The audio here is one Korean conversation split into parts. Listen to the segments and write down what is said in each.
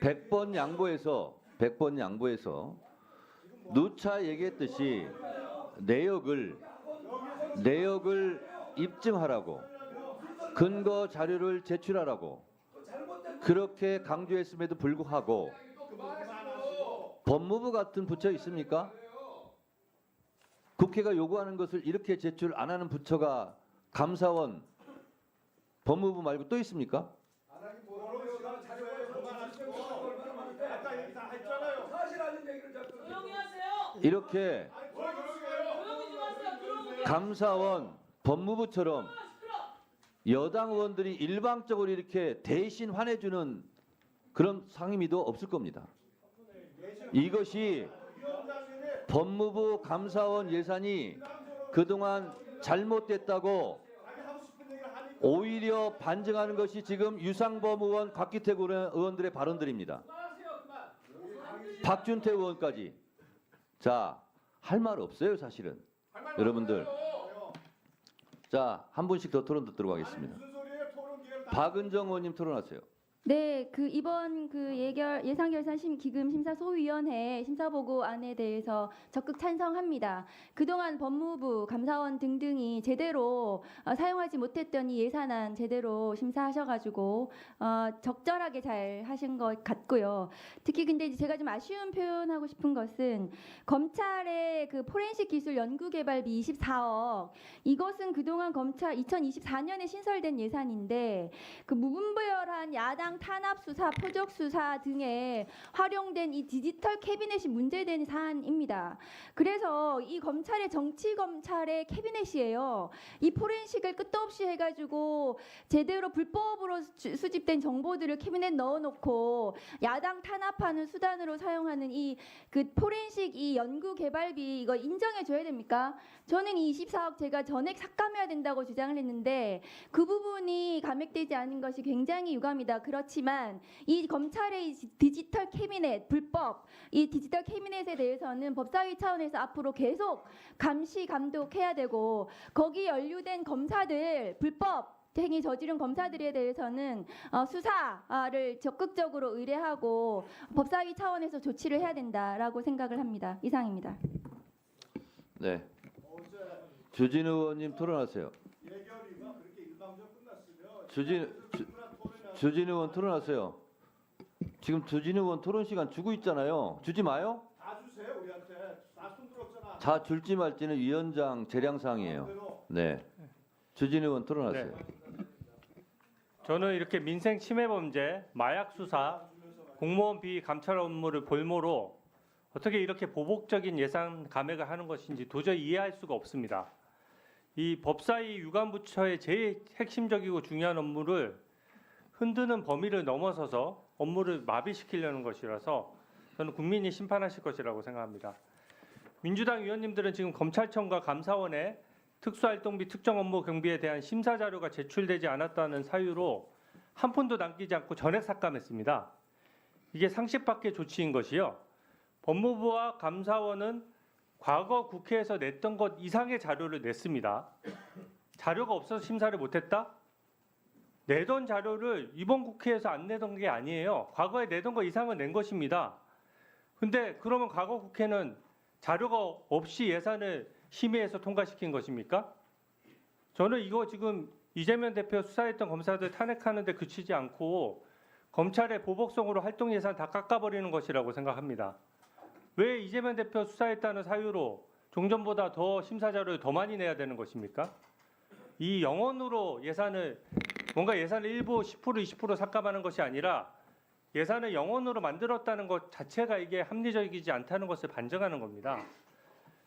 100번 양보해서 누차 얘기했듯이 내역을 입증하라고, 근거 자료를 제출하라고 그렇게 강조했음에도 불구하고 법무부 같은 부처 있습니까? 국회가 요구하는 것을 이렇게 제출 안 하는 부처가 감사원, 법무부 말고 또 있습니까? 이렇게 감사원, 법무부처럼 여당 의원들이 일방적으로 이렇게 대신 화내주는 그런 상임위도 없을 겁니다. 이것이 법무부 감사원 예산이 그동안 잘못됐다고 오히려 반증하는 것이 지금 유상범 의원, 곽기태 의원들의 발언들입니다. 박준태 의원까지. 자, 할 말 없어요, 사실은. 여러분들. 자, 한 분씩 더 토론 듣도록 하겠습니다. 박은정 의원님 토론하세요. 네, 이번 예산결산기금 심사소위원회 심사보고안에 대해서 적극 찬성합니다. 그동안 법무부, 감사원 등등이 제대로 사용하지 못했던 이 예산안 제대로 심사하셔가지고 적절하게 잘 하신 것 같고요. 특히 근데 이제 제가 좀 아쉬운 표현하고 싶은 것은 검찰의 포렌식 기술 연구개발비 24억, 이것은 그동안 검찰 2024년에 신설된 예산인데 무분별한 야당 탄압 수사, 표적 수사 등에 활용된 이 디지털 캐비넷이 문제된 사안입니다. 그래서 이 검찰의 정치 검찰의 캐비넷이에요. 이 포렌식을 끝도 없이 해가지고 제대로 불법으로 수집된 정보들을 캐비넷 넣어놓고 야당 탄압하는 수단으로 사용하는 포렌식 이 연구 개발비 이거 인정해줘야 됩니까? 저는 이 24억 제가 전액 삭감해야 된다고 주장을 했는데 그 부분이 감액되지 않은 것이 굉장히 유감이다. 그렇지만 이 검찰의 디지털 캐비넷 불법 이 디지털 캐비넷에 대해서는 법사위 차원에서 앞으로 계속 감시 감독해야 되고 거기 연루된 검사들 불법 행위 저지른 검사들에 대해서는 수사를 적극적으로 의뢰하고 법사위 차원에서 조치를 해야 된다라고 생각을 합니다. 이상입니다. 네. 주진우 의원님 토론하세요. 주진우 의원 토론하세요. 지금 주진우 의원 토론 시간 주고 있잖아요. 주지 마요. 다 주세요 우리한테. 다 손들었잖아. 다 줄지 말지는 위원장 재량사항이에요. 네. 주진우 의원 토론하세요. 네. 저는 이렇게 민생 침해 범죄, 마약 수사, 공무원 비위 감찰 업무를 볼모로 어떻게 이렇게 보복적인 예산 감액을 하는 것인지 도저히 이해할 수가 없습니다. 이 법사위 유관부처의 제일 핵심적이고 중요한 업무를 흔드는 범위를 넘어서서 업무를 마비시키려는 것이라서 저는 국민이 심판하실 것이라고 생각합니다. 민주당 의원님들은 지금 검찰청과 감사원에 특수활동비 특정 업무 경비에 대한 심사 자료가 제출되지 않았다는 사유로 한 푼도 남기지 않고 전액 삭감했습니다. 이게 상식 밖의 조치인 것이요. 법무부와 감사원은 과거 국회에서 냈던 것 이상의 자료를 냈습니다. 자료가 없어서 심사를 못했다? 내던 자료를 이번 국회에서 안 내던 게 아니에요. 과거에 내던 거 이상을 낸 것입니다. 근데 그러면 과거 국회는 자료가 없이 예산을 심의해서 통과시킨 것입니까? 저는 이거 지금 이재명 대표 수사했던 검사들 탄핵하는데 그치지 않고 검찰의 보복성으로 활동 예산 다 깎아버리는 것이라고 생각합니다. 왜 이재명 대표 수사했다는 사유로 종전보다 더 심사 자료를 더 많이 내야 되는 것입니까? 이 영원으로 뭔가 예산을 일부 10% 20% 삭감하는 것이 아니라 예산을 영원으로 만들었다는 것 자체가 이게 합리적이지 않다는 것을 반증하는 겁니다.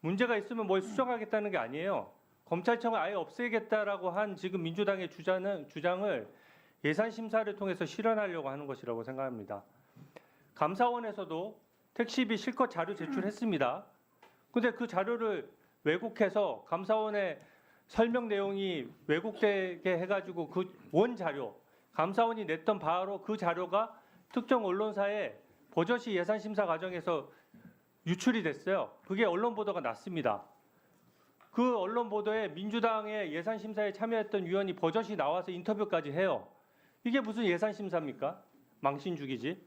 문제가 있으면 뭘 수정하겠다는 게 아니에요. 검찰청을 아예 없애겠다라고 한 지금 민주당의 주장을 예산 심사를 통해서 실현하려고 하는 것이라고 생각합니다. 감사원에서도 택시비 실컷 자료 제출했습니다. 근데 그 자료를 왜곡해서 감사원의 설명 내용이 왜곡되게 해가지고 그 원 자료, 감사원이 냈던 바로 그 자료가 특정 언론사에 버젓이 예산 심사 과정에서 유출이 됐어요. 그게 언론 보도가 났습니다. 그 언론 보도에 민주당의 예산 심사에 참여했던 위원이 버젓이 나와서 인터뷰까지 해요. 이게 무슨 예산 심사입니까? 망신주기지.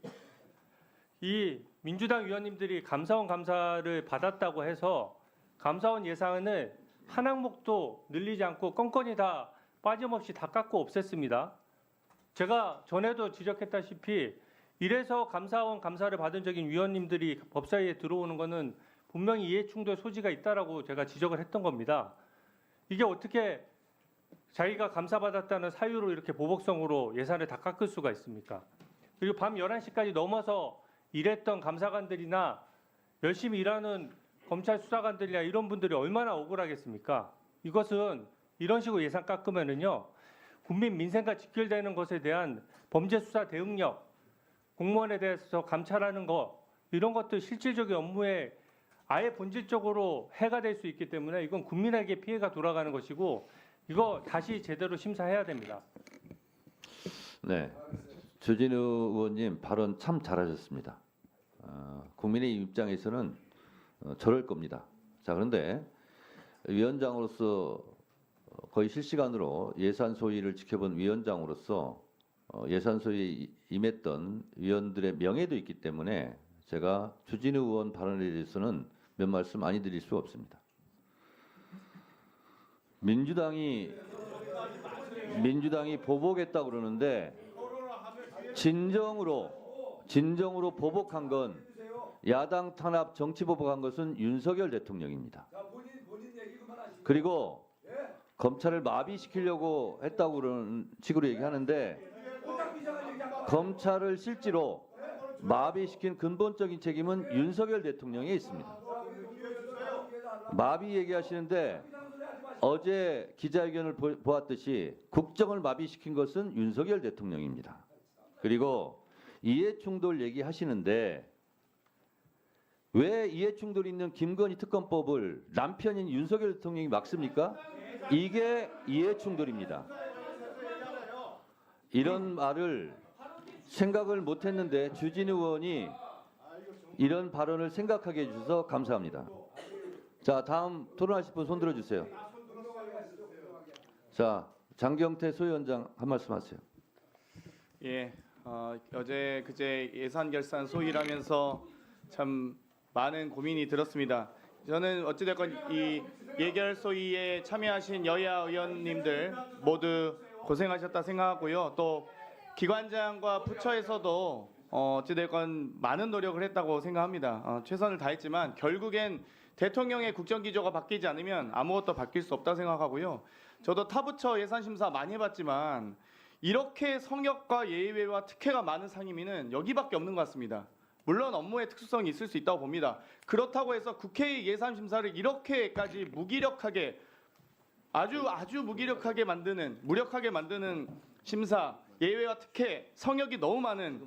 이 민주당 의원님들이 감사원 감사를 받았다고 해서 감사원 예산을 한 항목도 늘리지 않고 건건히 다 빠짐없이 다 깎고 없앴습니다. 제가 전에도 지적했다시피 이래서 감사원 감사를 받은 적인 위원님들이 법사위에 들어오는 것은 분명히 이해충돌 소지가 있다라고 제가 지적을 했던 겁니다. 이게 어떻게 자기가 감사받았다는 사유로 이렇게 보복성으로 예산을 다 깎을 수가 있습니까? 그리고 밤 11시까지 넘어서 일했던 감사관들이나 열심히 일하는 검찰 수사관들이나 이런 분들이 얼마나 억울하겠습니까? 이것은 이런 식으로 예산 깎으면은요, 국민 민생과 직결되는 것에 대한 범죄 수사 대응력, 공무원에 대해서 감찰하는 것, 이런 것들 실질적인 업무에 아예 본질적으로 해가 될 수 있기 때문에 이건 국민에게 피해가 돌아가는 것이고 이거 다시 제대로 심사해야 됩니다. 네, 주진우 의원님 발언 참 잘하셨습니다. 국민의 입장에서는 저럴 겁니다. 자, 그런데 위원장으로서 거의 실시간으로 예산 소위를 지켜본 위원장으로서 예산 소위에 임했던 위원들의 명예도 있기 때문에 제가 주진우 의원 발언에 대해서는 몇 말씀 많이 드릴 수 없습니다. 민주당이 보복했다고 그러는데 진정으로 보복한 건 야당 탄압 정치 보복한 것은 윤석열 대통령입니다. 그리고 검찰을 마비시키려고 했다고 그런 식으로 얘기하는데 검찰을 실제로 마비시킨 근본적인 책임은 윤석열 대통령에 있습니다. 마비 얘기하시는데 어제 기자회견을 보았듯이 국정을 마비시킨 것은 윤석열 대통령입니다. 그리고 이해충돌 얘기하시는데 왜 이해충돌 있는 김건희 특검법을 남편인 윤석열 대통령이 막습니까? 이게 이해충돌입니다. 이런 말을 생각을 못했는데 주진우 의원이 이런 발언을 생각하게 해주셔서 감사합니다. 자, 다음 토론하실 분 손 들어주세요. 자, 장경태 소위원장 한 말씀 하세요. 예, 어제 그제 예산 결산 소위라면서 참 많은 고민이 들었습니다. 저는 어찌됐건 이 예결 소위에 참여하신 여야 의원님들 모두 고생하셨다 생각하고요. 또 기관장과 부처에서도 어찌됐건 많은 노력을 했다고 생각합니다. 최선을 다했지만 결국엔 대통령의 국정기조가 바뀌지 않으면 아무것도 바뀔 수 없다 생각하고요. 저도 타부처 예산심사 많이 해봤지만 이렇게 성역과 예의회와 특혜가 많은 상임위는 여기밖에 없는 것 같습니다. 물론 업무의 특수성이 있을 수 있다고 봅니다. 그렇다고 해서 국회의 예산심사를 이렇게까지 무기력하게 아주 무기력하게 무력하게 만드는 심사, 예외와 특혜, 성역이 너무 많은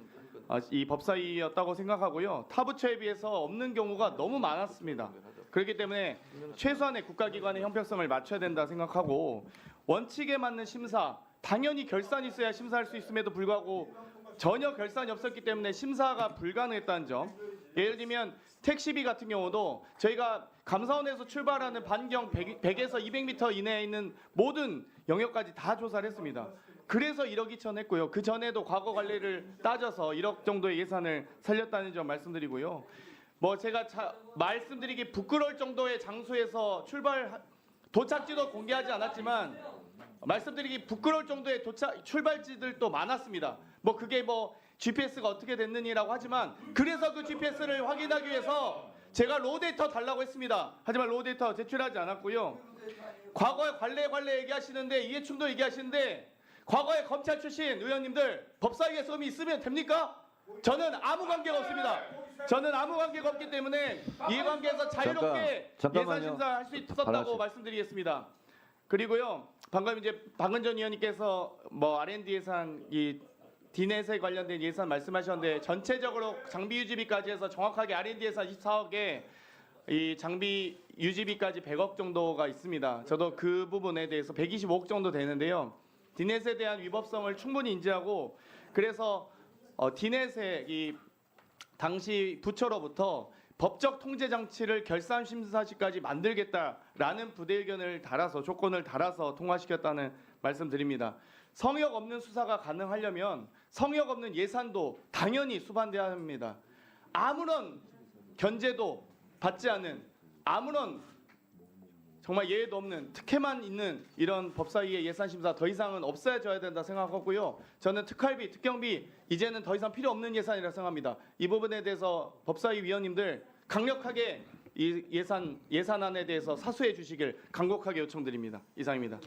이 법사위였다고 생각하고요. 타부처에 비해서 없는 경우가 너무 많았습니다. 그렇기 때문에 최소한의 국가기관의 형평성을 맞춰야 된다 생각하고 원칙에 맞는 심사, 당연히 결산이 있어야 심사할 수 있음에도 불구하고 전혀 결산이 없었기 때문에 심사가 불가능했다는 점. 예를 들면 택시비 같은 경우도 저희가 감사원에서 출발하는 반경 100에서 200m 이내에 있는 모든 영역까지 다 조사를 했습니다. 그래서 1억 2천 했고요. 그 전에도 과거 관리를 따져서 1억 정도의 예산을 살렸다는 점 말씀드리고요. 뭐 제가 말씀드리기 부끄러울 정도의 장소에서 도착지도 공개하지 않았지만 말씀드리기 부끄러울 정도의 출발지들도 많았습니다. 뭐 그게 뭐 GPS가 어떻게 됐느니라고 하지만 그래서 그 GPS를 확인하기 위해서 제가 로우 데이터 달라고 했습니다. 하지만 로우 데이터 제출하지 않았고요. 과거에 관례 얘기하시는데 이해충돌 얘기하시는데 과거에 검찰 출신 의원님들 법사위에 썸이 있으면 됩니까? 저는 아무 관계가 없습니다. 저는 아무 관계가 없기 때문에 이해관계에서 자유롭게 예산심사할 수 있었다고 말씀드리겠습니다. 그리고요, 방금 이제 박은전 의원님께서 뭐 R&D 예산, 이 디넷에 관련된 예산 말씀하셨는데 전체적으로 장비 유지비까지 해서 정확하게 R&D 예산 24억에 이 장비 유지비까지 100억 정도가 있습니다. 저도 그 부분에 대해서 125억 정도 되는데요. 디넷에 대한 위법성을 충분히 인지하고 그래서 디넷의 이 당시 부처로부터 법적 통제 장치를 결산 심사 시까지 만들겠다라는 부대 의견을 달아서 조건을 달아서 통과시켰다는 말씀드립니다. 성역 없는 수사가 가능하려면 성역 없는 예산도 당연히 수반돼야 합니다. 아무런 견제도 받지 않은 아무런 정말 예외도 없는 특혜만 있는 이런 법사위의 예산심사 더 이상은 없어져야 된다 생각하고요. 저는 특활비, 특경비 이제는 더 이상 필요 없는 예산이라 생각합니다. 이 부분에 대해서 법사위 위원님들 강력하게 이 예산안에 대해서 사수해 주시길 간곡하게 요청드립니다. 이상입니다.